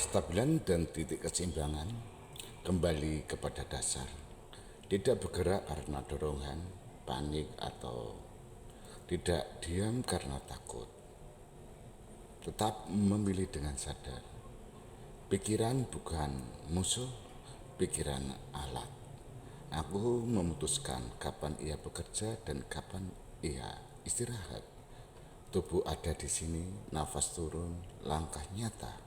Kestabilan dan titik keseimbangan kembali kepada dasar. Tidak bergerak karena dorongan, panik, atau tidak diam karena takut. Tetap memilih dengan sadar. Pikiran bukan musuh, pikiran alat. Aku memutuskan kapan ia bekerja dan kapan ia istirahat. Tubuh ada di sini, nafas turun, langkah nyata.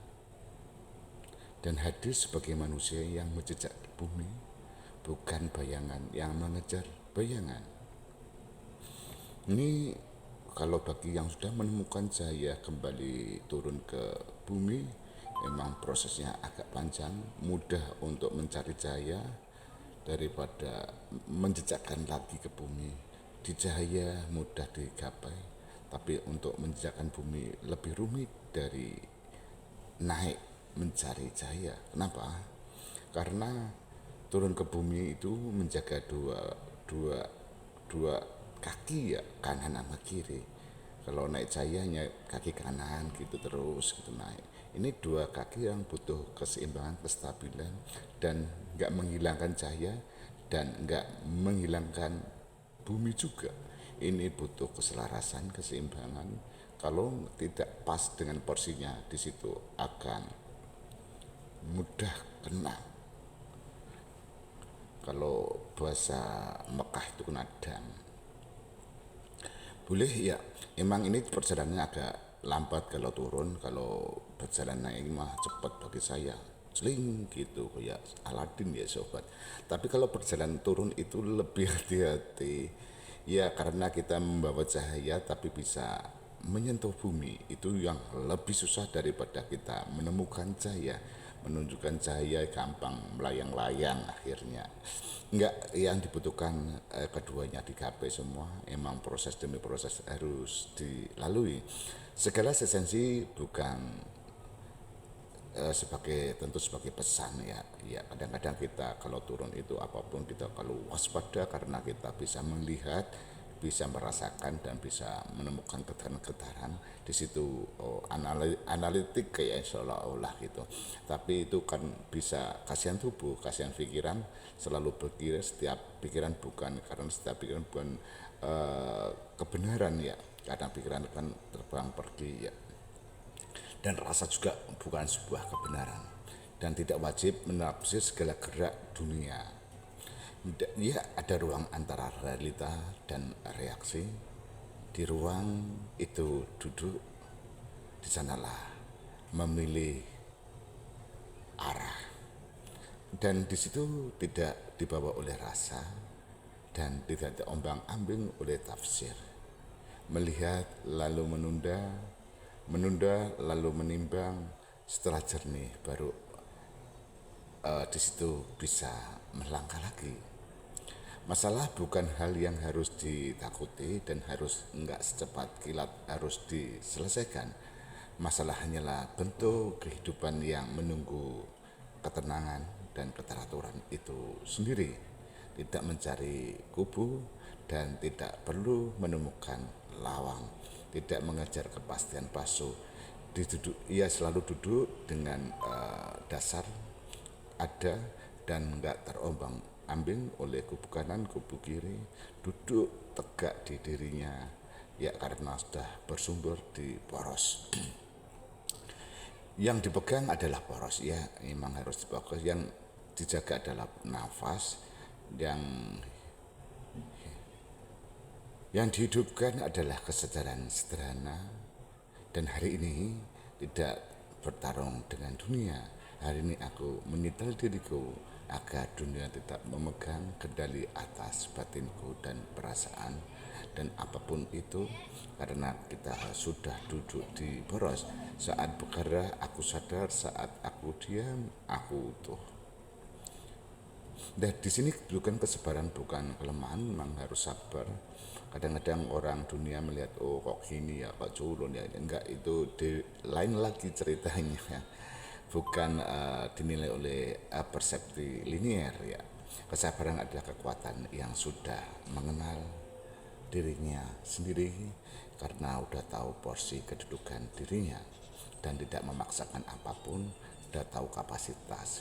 Dan hadir sebagai manusia yang menjejak bumi, bukan bayangan yang mengejar bayangan. Ini kalau bagi yang sudah menemukan cahaya kembali turun ke bumi, memang prosesnya agak panjang, mudah untuk mencari cahaya daripada menjejakkan lagi ke bumi. Di cahaya mudah digapai, tapi untuk menjejakkan bumi lebih rumit dari naik mencari cahaya. Kenapa? Karena turun ke bumi itu menjaga dua kaki ya, kanan sama kiri. Kalau naik cahayanya kaki kanan gitu terus gitu naik. Ini dua kaki yang butuh keseimbangan, kestabilan, dan nggak menghilangkan cahaya dan nggak menghilangkan bumi juga. Ini butuh keselarasan, keseimbangan. Kalau tidak pas dengan porsinya, di situ akan mudah kena. Kalau bahasa Mekah itu kena dam. Boleh ya, emang ini perjalanannya agak lambat kalau turun, kalau berjalan naik mah cepat bagi saya. Sling gitu kayak Aladin ya sobat. Tapi kalau berjalan turun itu lebih hati-hati. Ya karena kita membawa cahaya tapi bisa menyentuh bumi, itu yang lebih susah daripada kita menemukan cahaya. Menunjukkan cahaya gampang melayang-layang akhirnya. Enggak, yang dibutuhkan keduanya digapai semua. Emang proses demi proses harus dilalui. Segala esensi bukan sebagai pesan ya. Ya kadang-kadang kita kalau turun itu apapun kita kalau waspada karena kita bisa melihat, bisa merasakan dan bisa menemukan getaran-getaran di situ. Analitik kayak seolah-olah gitu, tapi itu kan bisa kasihan tubuh, kasihan pikiran, selalu berkira setiap pikiran bukan, karena setiap pikiran bukan kebenaran ya, karena pikiran kan terbang pergi ya. Dan rasa juga bukan sebuah kebenaran, dan tidak wajib menafsir segala gerak dunia. Ya ada ruang antara realita dan reaksi. Di ruang itu duduk, di sanalah memilih arah, dan di situ tidak dibawa oleh rasa dan tidak diombang-ambing oleh tafsir. Melihat lalu menunda, menunda lalu menimbang, setelah jernih baru di situ bisa melangkah lagi. Masalah bukan hal yang harus ditakuti dan harus enggak secepat kilat harus diselesaikan. Masalah hanyalah bentuk kehidupan yang menunggu ketenangan dan keteraturan itu sendiri. Tidak mencari kubu dan tidak perlu menemukan lawang. Tidak mengejar kepastian palsu. Ia selalu duduk dengan dasar ada dan enggak terombang ambing oleh kubu kanan, kubu kiri. Duduk tegak di dirinya ya karena sudah bersumber di poros. Yang dipegang adalah poros ya, memang harus dipegang. Yang dijaga adalah nafas. Yang dihidupkan adalah kesadaran sederhana. Dan hari ini tidak bertarung dengan dunia. Hari ini aku menyetel diriku agar dunia tetap memegang kendali atas batinku dan perasaan dan apapun itu, karena kita sudah duduk di poros. Saat bergerak aku sadar, saat aku diam aku utuh. Dan di sini bukan kesabaran, bukan kelemahan, memang harus sabar. Kadang-kadang orang dunia melihat oh kok gini ya, kok culun ya, enggak, itu lain lagi ceritanya ya. Bukan dinilai oleh persepsi linier ya. Kesabaran adalah kekuatan yang sudah mengenal dirinya sendiri karena udah tahu porsi kedudukan dirinya dan tidak memaksakan apapun udah tahu kapasitas,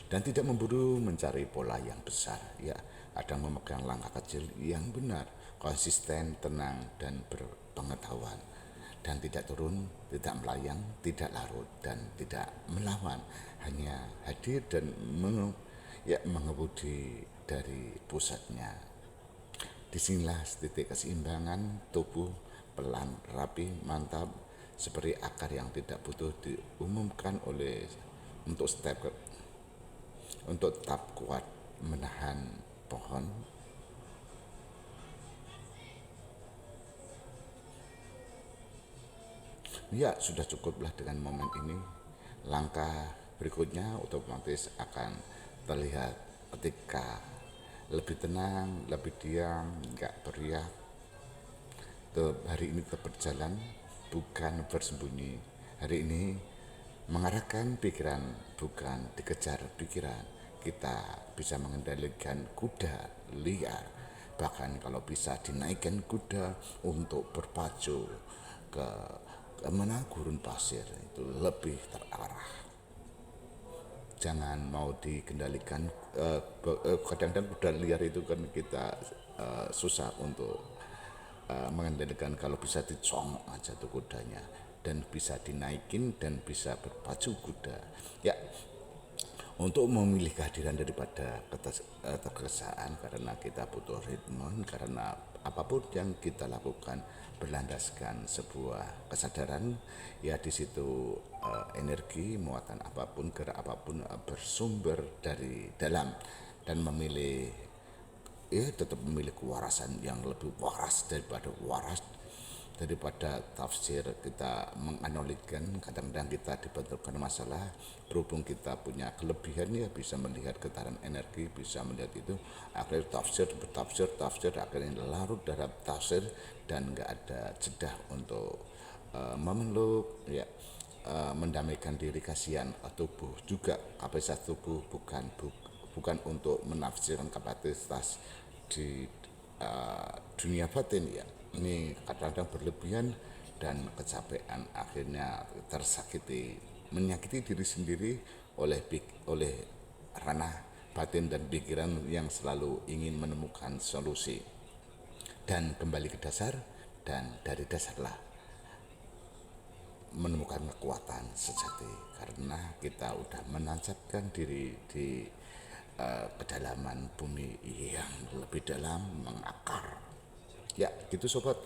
dan tidak memburu mencari pola yang besar. Ya, ada memegang langkah kecil yang benar, konsisten, tenang, dan berpengetahuan, dan tidak turun, tidak melayang, tidak larut, dan tidak melawan, hanya hadir dan mengemudi dari pusatnya. Disinilah titik keseimbangan tubuh, pelan, rapi, mantap, seperti akar yang tidak butuh diumumkan oleh untuk untuk tetap kuat menahan pohon. Ya, sudah cukuplah dengan momen ini. Langkah berikutnya otomatis akan terlihat ketika lebih tenang, lebih diam, nggak beriak. Hari ini tetap berjalan, bukan bersembunyi. Hari ini mengarahkan pikiran, bukan dikejar pikiran. Kita bisa mengendalikan kuda liar, bahkan kalau bisa dinaikkan kuda untuk berpacu ke mana gurun pasir, itu lebih terarah. Jangan mau dikendalikan. Kadang-kadang kuda liar itu kan kita susah untuk mengendalikan. Kalau bisa dicongok aja tuh kudanya, dan bisa dinaikin dan bisa berpacu kuda. Ya, untuk memilih kehadiran daripada ketergesaan, karena kita butuh ritme, karena apapun yang kita lakukan berlandaskan sebuah kesadaran. Ya, di situ energi muatan apapun, gerak apapun bersumber dari dalam, dan memilih, ya tetap memilih kewarasan yang lebih waras daripada tafsir. Kita menganalogkan, kadang-kadang kita dibenturkan masalah, berhubung kita punya kelebihan, ya bisa melihat getaran energi, bisa melihat itu, akhirnya tafsir, akhirnya larut dalam tafsir, dan nggak ada jeda untuk memeluk, ya, mendamaikan diri. Kasihan tubuh juga, kapasitas tubuh bukan untuk menafsirkan kapasitas di dunia batin. Ya, ini kadang-kadang berlebihan dan kecapean, akhirnya tersakiti, menyakiti diri sendiri oleh ranah batin dan pikiran yang selalu ingin menemukan solusi. Dan kembali ke dasar, dan dari dasarlah menemukan kekuatan sejati, karena kita udah menancapkan diri di kedalaman bumi yang lebih dalam, mengakar. Ya, gitu sobat.